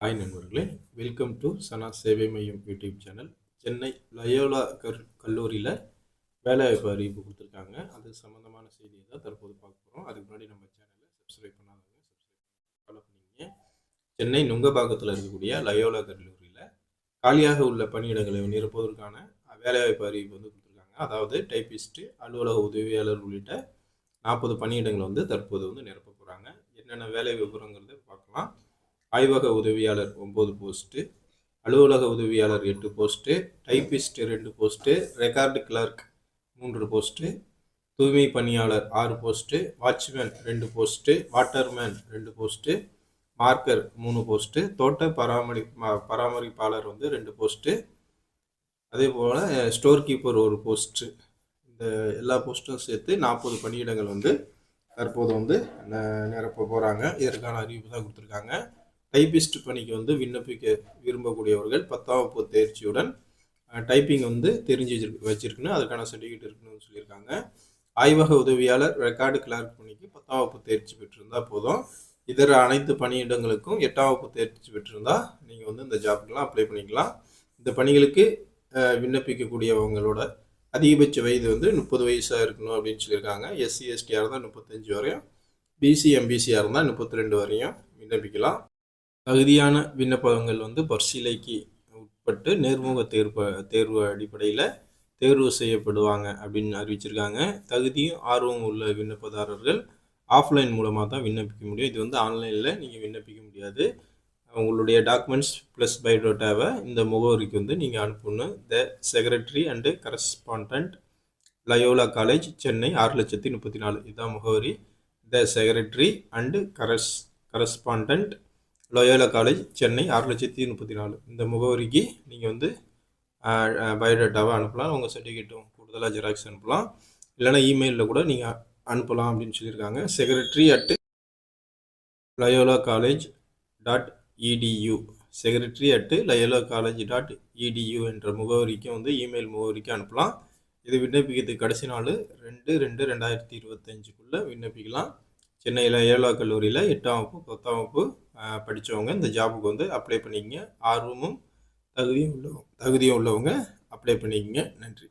Hi நண்பர்களே, welcome to சனா சேவை மையம் யூடியூப் சேனல். சென்னை லயோலா கல்லூரியில் வேலைவாய்ப்பு அறிவிப்பு கொடுத்துருக்காங்க. அது சம்மந்தமான செய்தியை தான் தற்போது பார்க்க போகிறோம். அதுக்கு முன்னாடி நம்ம சேனலை சப்ஸ்கிரைப் பண்ணாதவங்க ஃபாலோ பண்ணிங்க. சென்னை நுங்கபாக்கத்தில் இருக்கக்கூடிய லயோலா கல்லூரியில் காலியாக உள்ள பணியிடங்களை நிரப்புவதற்கான வேலைவாய்ப்பு அறிவிப்பு வந்து கொடுத்துருக்காங்க. அதாவது டைப்பிஸ்ட்டு, அலுவலக உதவியாளர் உள்ளிட்ட 40 பணியிடங்களை வந்து தற்போது வந்து நிரப்ப போகிறாங்க. என்னென்ன வேலை விவரங்கிறத பார்க்கலாம். ஆய்வக உதவியாளர் 9 போஸ்ட்டு, அலுவலக உதவியாளர் 8 post, typist 2 post, record clerk 3 post, தூய்மை பணியாளர் 6 post, watchman 2 post, waterman 2 post, marker 3 post, தோட்ட பராமரிப்பாளர் வந்து 2 போஸ்ட்டு, அதே போல் ஸ்டோர் கீப்பர் 1 போஸ்ட்டு. இந்த எல்லா போஸ்ட்டும் சேர்த்து 40 பணியிடங்கள் வந்து தற்போது வந்து நிரப்ப போகிறாங்க. இதற்கான அறிவிப்பு தான் கொடுத்துருக்காங்க. டைப்பிஸ்ட் பணிக்கு வந்து விண்ணப்பிக்க விரும்பக்கூடியவர்கள் 10ஆம் வகுப்பு தேர்ச்சியுடன் டைப்பிங் வந்து தெரிஞ்சு வச்சிருக்கணும், அதுக்கான சர்டிஃபிகேட் இருக்கணும்னு சொல்லியிருக்காங்க. ஆய்வக உதவியாளர், ரெக்கார்டு கிளர்க் பணிக்கு 10ஆம் வகுப்பு தேர்ச்சி பெற்றிருந்தால் போதும். இதர அனைத்து பணியிடங்களுக்கும் 8ஆம் வகுப்பு தேர்ச்சி பெற்றிருந்தால் நீங்கள் வந்து இந்த ஜாப்க்கெலாம் அப்ளை பண்ணிக்கலாம். இந்த பணிகளுக்கு விண்ணப்பிக்கக்கூடியவங்களோட அதிகபட்ச வயது வந்து 30 வயசாக இருக்கணும் அப்படின்னு சொல்லியிருக்காங்க. எஸ்சி எஸ்டியாக இருந்தால் 35 வரையும், பிசி எம்பிசியாக இருந்தால் 32 வரையும் விண்ணப்பிக்கலாம். தகுதியான விண்ணப்பங்கள் வந்து பரிசீலைக்கு உட்பட்டு நேர்முக தேர்வு அடிப்படையில் தேர்வு செய்யப்படுவாங்க அப்படின்னு அறிவிச்சிருக்காங்க. தகுதியும் ஆர்வம் உள்ள விண்ணப்பதாரர்கள் ஆஃப்லைன் மூலமாக தான் விண்ணப்பிக்க முடியும். இது வந்து ஆன்லைனில் நீங்கள் விண்ணப்பிக்க முடியாது. உங்களுடைய டாக்குமெண்ட்ஸ் ப்ளஸ் பயோடேட்டாவை இந்த முகவரிக்கு வந்து நீங்கள் அனுப்பணும். த secretary and correspondent, Loyola college, Chennai 6,34,000. இதுதான் முகவரி. த secretary and correspondent, Loyola college, Chennai 6,34,000. இந்த முகவரிக்கு நீங்கள் வந்து பயோடேட்டாவை அனுப்பலாம். உங்கள் சர்டிஃபிகேட்டும் கூடுதலாக ஜெராக்ஸ் அனுப்பலாம். இல்லைனா இமெயிலில் கூட நீங்கள் அனுப்பலாம் அப்படின்னு சொல்லியிருக்காங்க. secretary@loyolacollege.edu secretary@loyolacollege.edu என்ற முகவரிக்கும் வந்து இமெயில் முகவரிக்கு அனுப்பலாம். இது விண்ணப்பிக்கிறதுக்கு கடைசி நாள் 2/2/2025 விண்ணப்பிக்கலாம். சென்னை லயோலா கல்லூரியில் 8ஆம் வகுப்பு 10ஆம் வகுப்பு படித்தவங்க இந்த ஜாபுக்கு வந்து அப்ளை பண்ணிக்கங்க. ஆர்வமும் தகுதியும் உள்ளவங்க அப்ளை பண்ணிக்கங்க. நன்றி.